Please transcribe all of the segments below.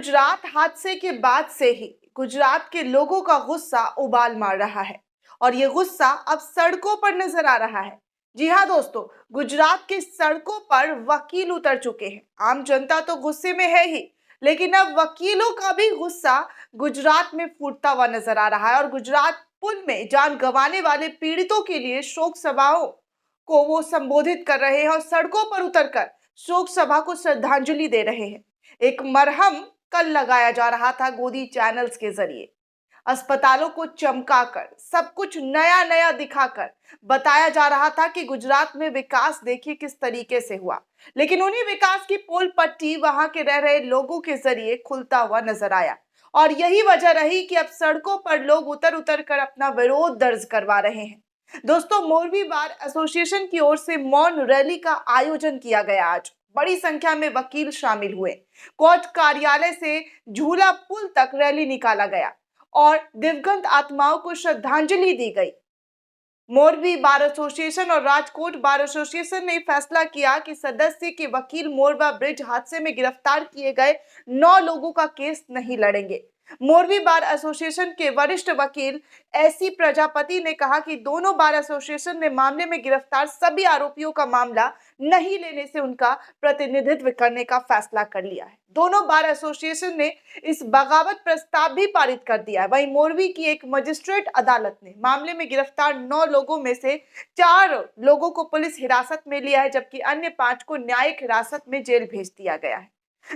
गुजरात हादसे के बाद से ही गुजरात के लोगों का गुस्सा उबाल मार रहा है और ये गुस्सा अब सड़कों पर नजर आ रहा है। जी हाँ दोस्तों, गुजरात की सड़कों पर वकील उतर चुके हैं। आम जनता तो गुस्से में है ही, लेकिन अब वकीलों का भी गुस्सा गुजरात में फूटता हुआ नजर आ रहा है और गुजरात पुल में जान गंवाने वाले पीड़ितों के लिए शोक सभाओं को वो संबोधित कर रहे हैं और सड़कों पर उतरकर शोक सभा को श्रद्धांजलि दे रहे हैं। एक मरहम कल लगाया जा रहा था गोदी चैनल्स के जरिए। अस्पतालों को चमकाकर सब कुछ नया नया दिखाकर बताया जा रहा था कि गुजरात में विकास देखिए किस तरीके से हुआ, लेकिन उन्हीं विकास की पोल पट्टी वहां के रह रहे लोगों के जरिए खुलता हुआ नजर आया और यही वजह रही कि अब सड़कों पर लोग उतर उतर कर अपना विरोध दर्ज करवा रहे हैं। दोस्तों, मोरबी बार एसोसिएशन की ओर से मौन रैली का आयोजन किया गया। आज बड़ी संख्या में वकील शामिल हुए। कोर्ट कार्यालय से झूला पुल तक रैली निकाला गया और दिवंगत आत्माओं को श्रद्धांजलि दी गई। मोरबी बार एसोसिएशन और राजकोट बार एसोसिएशन ने फैसला किया कि सदस्य के वकील मोरबा ब्रिज हादसे में गिरफ्तार किए गए 9 लोगों का केस नहीं लड़ेंगे। मोरबी बार एसोसिएशन के वरिष्ठ वकील एसी प्रजापति ने कहा कि दोनों बार एसोसिएशन ने मामले में गिरफ्तार सभी आरोपियों का मामला नहीं लेने से उनका प्रतिनिधित्व करने का फैसला कर लिया है। दोनों बार एसोसिएशन ने इस बगावत प्रस्ताव भी पारित कर दिया है। वहीं मोरबी की एक मजिस्ट्रेट अदालत ने मामले में गिरफ्तार 9 लोगों में से 4 लोगों को पुलिस हिरासत में लिया है, जबकि अन्य 5 को न्यायिक हिरासत में जेल भेज दिया गया है।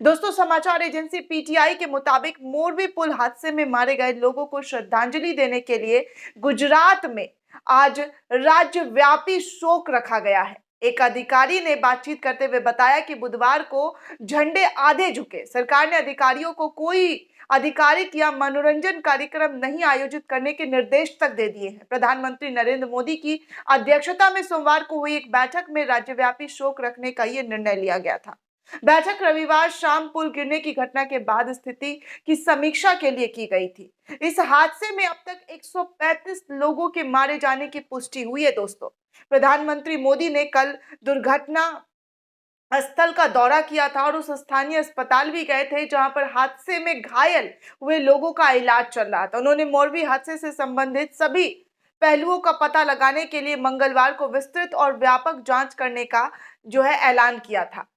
दोस्तों, समाचार एजेंसी पीटीआई के मुताबिक मोरबी पुल हादसे में मारे गए लोगों को श्रद्धांजलि देने के लिए गुजरात में आज राज्यव्यापी शोक रखा गया है। एक अधिकारी ने बातचीत करते हुए बताया कि बुधवार को झंडे आधे झुके। सरकार ने अधिकारियों को कोई आधिकारिक या मनोरंजन कार्यक्रम नहीं आयोजित करने के निर्देश तक दे दिए हैं। प्रधानमंत्री नरेंद्र मोदी की अध्यक्षता में सोमवार को हुई एक बैठक में राज्यव्यापी शोक रखने का यह निर्णय लिया गया था। बैठक रविवार शाम पुल गिरने की घटना के बाद स्थिति की समीक्षा के लिए की गई थी। इस हादसे में अब तक 135 लोगों के मारे जाने की पुष्टि हुई है। दोस्तों, प्रधानमंत्री मोदी ने कल दुर्घटना स्थल का दौरा किया था और उस स्थानीय अस्पताल भी गए थे जहां पर हादसे में घायल हुए लोगों का इलाज चल रहा था। उन्होंने मोरबी हादसे से संबंधित सभी पहलुओं का पता लगाने के लिए मंगलवार को विस्तृत और व्यापक जांच करने का ऐलान किया था।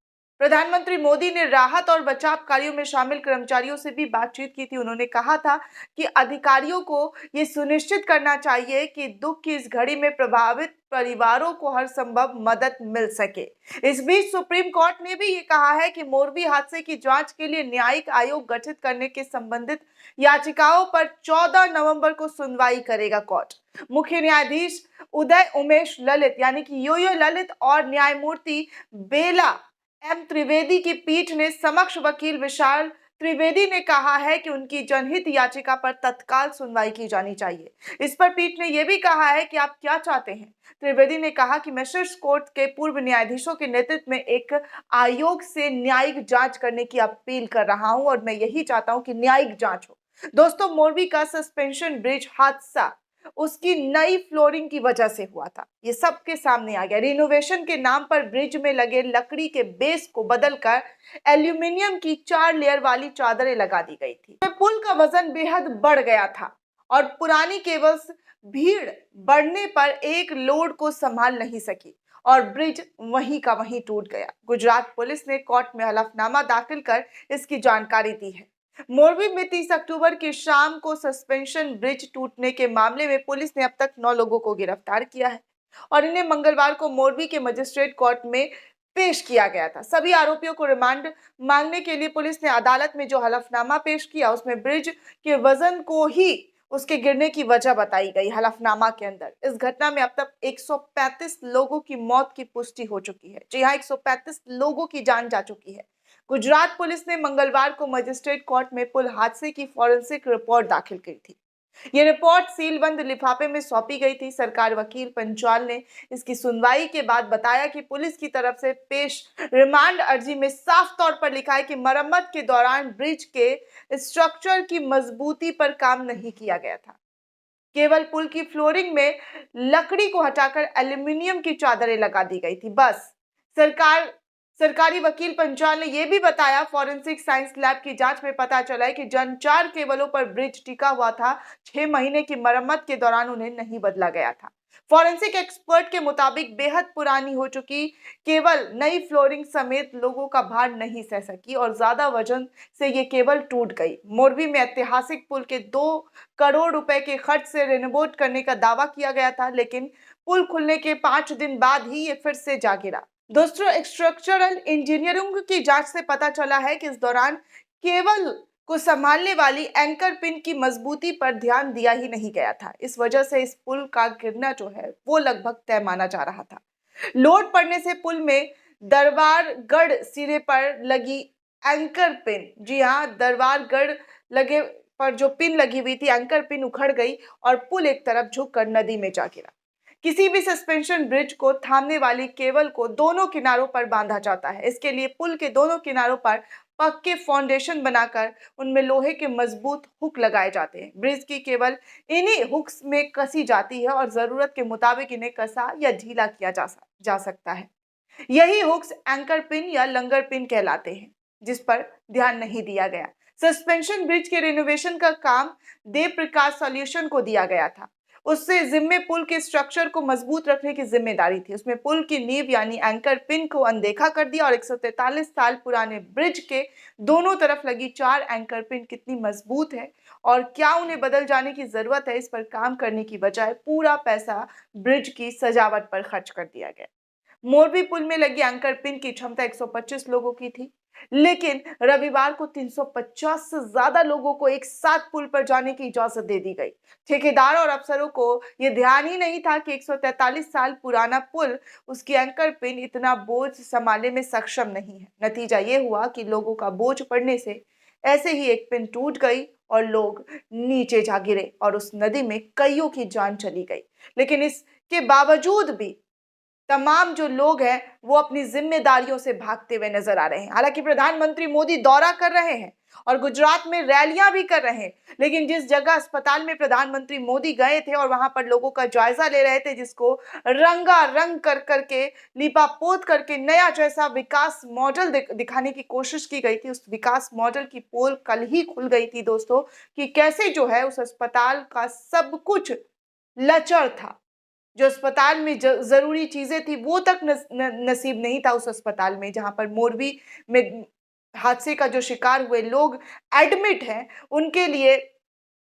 प्रधानमंत्री मोदी ने राहत और बचाव कार्यों में शामिल कर्मचारियों से भी बातचीत की थी। उन्होंने कहा था कि अधिकारियों को ये सुनिश्चित करना चाहिए कि दुख की इस घड़ी में प्रभावित परिवारों को हर संभव मदद मिल सके। इस बीच सुप्रीम कोर्ट ने भी ये कहा है कि मोरबी हादसे की जांच के लिए न्यायिक आयोग गठित करने के संबंधित याचिकाओं पर 14 नवंबर को सुनवाई करेगा। कोर्ट मुख्य न्यायाधीश उदय उमेश ललित यानी कि यो ललित और न्यायमूर्ति बेला एम त्रिवेदी की पीठ ने समक्ष वकील विशाल त्रिवेदी ने कहा है कि उनकी जनहित याचिका पर तत्काल सुनवाई की जानी चाहिए। इस पर पीठ ने यह भी कहा है कि आप क्या चाहते हैं। त्रिवेदी ने कहा कि मैं शीर्ष कोर्ट के पूर्व न्यायाधीशों के नेतृत्व में एक आयोग से न्यायिक जांच करने की अपील कर रहा हूं और मैं यही चाहता हूं कि न्यायिक जांच हो। दोस्तों, मोरबी का सस्पेंशन ब्रिज हादसा उसकी नई फ्लोरिंग की वजह से हुआ था। ये सबके सामने आ गया। रिनोवेशन के नाम पर ब्रिज में लगे लकड़ी के बेस को बदलकर एल्यूमिनियम की 4 लेयर वाली चादरें लगा दी गई थी। पुल का वजन बेहद बढ़ गया था और पुरानी केबल्स भीड़ बढ़ने पर एक लोड को संभाल नहीं सकी और ब्रिज वहीं का वहीं टूट गया। गुजरात पुलिस ने कोर्ट में हलफनामा दाखिल कर इसकी जानकारी दी है। मोरबी में 30 अक्टूबर की शाम को सस्पेंशन ब्रिज टूटने के मामले में पुलिस ने अब तक 9 लोगों को गिरफ्तार किया है और इन्हें मंगलवार को मोरबी के मजिस्ट्रेट कोर्ट में पेश किया गया था। सभी आरोपियों को रिमांड मांगने के लिए पुलिस ने अदालत में जो हलफनामा पेश किया उसमें ब्रिज के वजन को ही उसके गिरने की वजह बताई गई। हलफनामा के अंदर इस घटना में अब तक 135 लोगों की मौत की पुष्टि हो चुकी है। जी हाँ, 135 लोगों की जान जा चुकी है। गुजरात पुलिस ने मंगलवार को मजिस्ट्रेट कोर्ट में पुल हादसे की फॉरेंसिक रिपोर्ट दाखिल की थी। ये रिपोर्ट सीलबंद लिफाफे में सौंपी गई थी। सरकार वकील पंचाल ने इसकी सुनवाई के बाद बताया कि पुलिस की तरफ से पेश रिमांड अर्जी में साफ तौर पर लिखा है कि मरम्मत के दौरान ब्रिज के स्ट्रक्चर की मजबूती पर काम नहीं किया गया था। केवल पुल की फ्लोरिंग में लकड़ी को हटाकर एल्यूमिनियम की चादरें लगा दी गई थी। बस सरकार सरकारी वकील पंचाल ने यह भी बताया, फॉरेंसिक साइंस लैब की जांच में पता चला है कि जन 4 केबलों पर ब्रिज टिका हुआ था। 6 महीने की मरम्मत के दौरान उन्हें नहीं बदला गया था। फॉरेंसिक एक्सपर्ट के मुताबिक बेहद पुरानी हो चुकी केबल नई फ्लोरिंग समेत लोगों का भार नहीं सह सकी और ज्यादा वजन से ये केबल टूट गई। मोरबी में ऐतिहासिक पुल के 2 करोड़ रुपए के खर्च से रेनोवेट करने का दावा किया गया था, लेकिन पुल खुलने के 5 दिन बाद ही ये फिर से जा गिरा। दोस्तों, स्ट्रक्चरल इंजीनियरिंग की जांच से पता चला है कि इस दौरान केबल को संभालने वाली एंकर पिन की मजबूती पर ध्यान दिया ही नहीं गया था। इस वजह से इस पुल का गिरना जो है वो लगभग तय माना जा रहा था। लोड पड़ने से पुल में दरबारगढ़ सिरे पर लगी एंकर पिन, जी हाँ, दरबारगढ़ लगे पर जो पिन लगी हुई थी, एंकर पिन उखड़ गई और पुल एक तरफ झुककर नदी में जा गिरा। किसी भी सस्पेंशन ब्रिज को थामने वाली केबल को दोनों किनारों पर बांधा जाता है। इसके लिए पुल के दोनों किनारों पर पक्के फाउंडेशन बनाकर उनमें लोहे के मजबूत हुक लगाए जाते हैं। ब्रिज की केबल इन्हीं हुक्स में कसी जाती है और जरूरत के मुताबिक इन्हें कसा या ढीला किया जा सकता है। यही हुक्स एंकर पिन या लंगर पिन कहलाते हैं, जिस पर ध्यान नहीं दिया गया। सस्पेंशन ब्रिज के रिनोवेशन का काम देव प्रकाश सॉल्यूशन को दिया गया था। उससे जिम्मे पुल के स्ट्रक्चर को मजबूत रखने की जिम्मेदारी थी। उसमें पुल की नींव यानी एंकर पिन को अनदेखा कर दिया और 143 साल पुराने ब्रिज के दोनों तरफ लगी 4 एंकर पिन कितनी मजबूत है और क्या उन्हें बदल जाने की जरूरत है, इस पर काम करने की बजाय पूरा पैसा ब्रिज की सजावट पर खर्च कर दिया गया। मोरबी पुल में लगी एंकर पिन की क्षमता 125 लोगों की थी, लेकिन रविवार को 350 से ज्यादा लोगों को एक साथ पुल पर जाने की इजाजत दे दी गई। ठेकेदार और अफसरों को यह ध्यान ही नहीं था कि 143 साल पुराना पुल, उसकी एंकर पिन इतना बोझ संभालने में सक्षम नहीं है। नतीजा यह हुआ कि लोगों का बोझ पड़ने से ऐसे ही एक पिन टूट गई और लोग नीचे जा गिरे और उस नदी में कईयों की जान चली गई। लेकिन इसके बावजूद भी तमाम जो लोग हैं वो अपनी जिम्मेदारियों से भागते हुए नजर आ रहे हैं। हालांकि प्रधानमंत्री मोदी दौरा कर रहे हैं और गुजरात में रैलियां भी कर रहे हैं, लेकिन जिस जगह अस्पताल में प्रधानमंत्री मोदी गए थे और वहां पर लोगों का जायजा ले रहे थे, जिसको रंगा रंग कर करके लिपापोत करके नया जैसा विकास मॉडल दिखाने की कोशिश की गई थी, उस विकास मॉडल की पोल कल ही खुल गई थी दोस्तों, कि कैसे जो है उस अस्पताल का सब कुछ लचर था। जो अस्पताल में जरूरी चीजें थी वो तक नसीब नहीं था उस अस्पताल में, जहां पर मोरबी में हादसे का जो शिकार हुए लोग एडमिट हैं, उनके लिए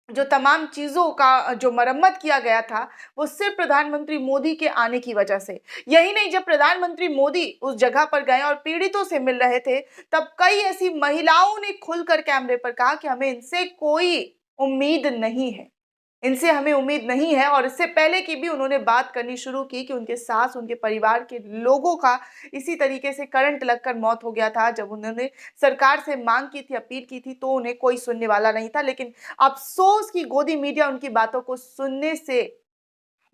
जो तमाम चीजों का जो मरम्मत किया गया था वो सिर्फ प्रधानमंत्री मोदी के आने की वजह से। यही नहीं, जब प्रधानमंत्री मोदी उस जगह पर गए और पीड़ितों से मिल रहे थे, तब कई ऐसी महिलाओं ने खुलकर कैमरे पर कहा कि हमें इनसे कोई उम्मीद नहीं है, इनसे हमें उम्मीद नहीं है। और इससे पहले की भी उन्होंने बात करनी शुरू की कि उनके सास, उनके परिवार के लोगों का इसी तरीके से करंट लगकर मौत हो गया था। जब उन्होंने सरकार से मांग की थी, अपील की थी, तो उन्हें कोई सुनने वाला नहीं था। लेकिन अफसोस की गोदी मीडिया उनकी बातों को सुनने से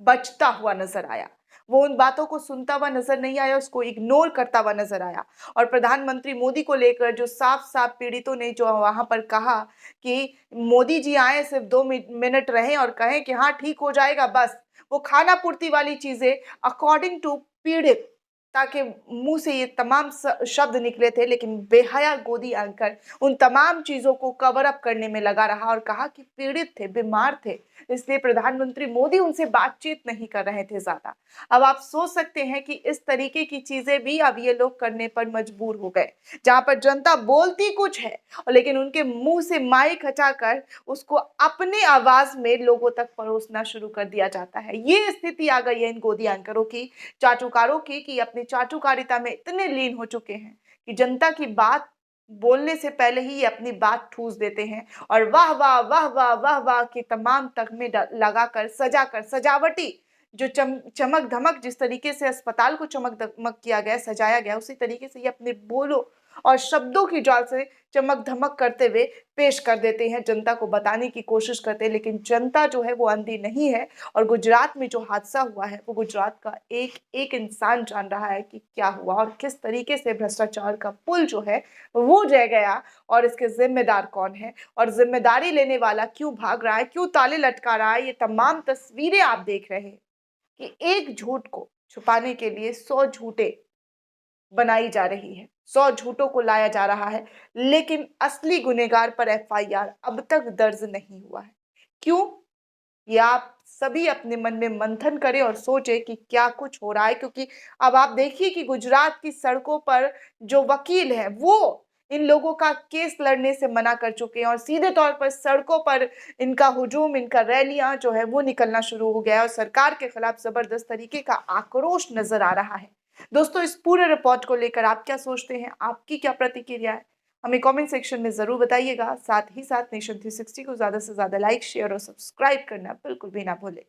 बचता हुआ नजर आया। वो उन बातों को सुनता हुआ नजर नहीं आया, उसको इग्नोर करता हुआ नजर आया। और प्रधानमंत्री मोदी को लेकर जो साफ साफ पीड़ितों ने जो वहां पर कहा कि मोदी जी आए, सिर्फ 2 मिनट रहे और कहें कि हाँ ठीक हो जाएगा, बस वो खाना पूर्ति वाली चीजें अकॉर्डिंग टू पीड़ित, ताकि मुंह से ये तमाम शब्द निकले थे, लेकिन बेहया गोदी एंकर उन तमाम चीजों को कवर अप करने में लगा रहा और कहा कि पीड़ित थे, बीमार थे, इसलिए प्रधानमंत्री मोदी उनसे बातचीत नहीं कर रहे थे ज्यादा। अब आप सोच सकते हैं कि इस तरीके की चीजें भी अब ये लोग करने पर मजबूर हो गए, जहां पर जनता बोलती कुछ है और लेकिन उनके मुंह से माइक हटाकर उसको अपने आवाज में लोगों तक परोसना शुरू कर दिया जाता है। ये स्थिति आ गई है इन गोदी एंकरों की, चाटुकारों की, कि अपनी चाटुकारिता में इतने लीन हो चुके हैं कि जनता की बात बोलने से पहले ही ये अपनी बात ठूस देते हैं और वाह वाह वाह वाह वाह वाह के तमाम तगमे लगाकर सजाकर, सजावटी जो चमक धमक, जिस तरीके से अस्पताल को चमक धमक किया गया, सजाया गया, उसी तरीके से ये अपने बोलों और शब्दों की जाल से चमक धमक करते हुए पेश कर देते हैं, जनता को बताने की कोशिश करते हैं। लेकिन जनता जो है वो अंधी नहीं है और गुजरात में जो हादसा हुआ है वो गुजरात का एक एक इंसान जान रहा है कि क्या हुआ और किस तरीके से भ्रष्टाचार का पुल जो है वो जय गया और इसके जिम्मेदार कौन है और जिम्मेदारी लेने वाला क्यों भाग रहा है, क्यों ताले लटका रहा है। ये तमाम तस्वीरें आप देख रहे हैं कि एक झूठ को छुपाने के लिए 100 झूठे बनाई जा रही है, 100 झूठों को लाया जा रहा है, लेकिन असली गुनहगार पर एफआईआर अब तक दर्ज नहीं हुआ है। क्यों? ये आप सभी अपने मन में मंथन करें और सोचें कि क्या कुछ हो रहा है, क्योंकि अब आप देखिए कि गुजरात की सड़कों पर जो वकील है वो इन लोगों का केस लड़ने से मना कर चुके हैं और सीधे तौर पर सड़कों पर इनका हुजूम, इनका रैलियां जो है वो निकलना शुरू हो गया है और सरकार के खिलाफ जबरदस्त तरीके का आक्रोश नजर आ रहा है। दोस्तों, इस पूरे रिपोर्ट को लेकर आप क्या सोचते हैं? आपकी क्या प्रतिक्रिया है? हमें कमेंट सेक्शन में ज़रूर बताइएगा। साथ ही साथ नेशन 360 को ज़्यादा से ज़्यादा लाइक, शेयर और सब्सक्राइब करना बिल्कुल भी ना भूलें।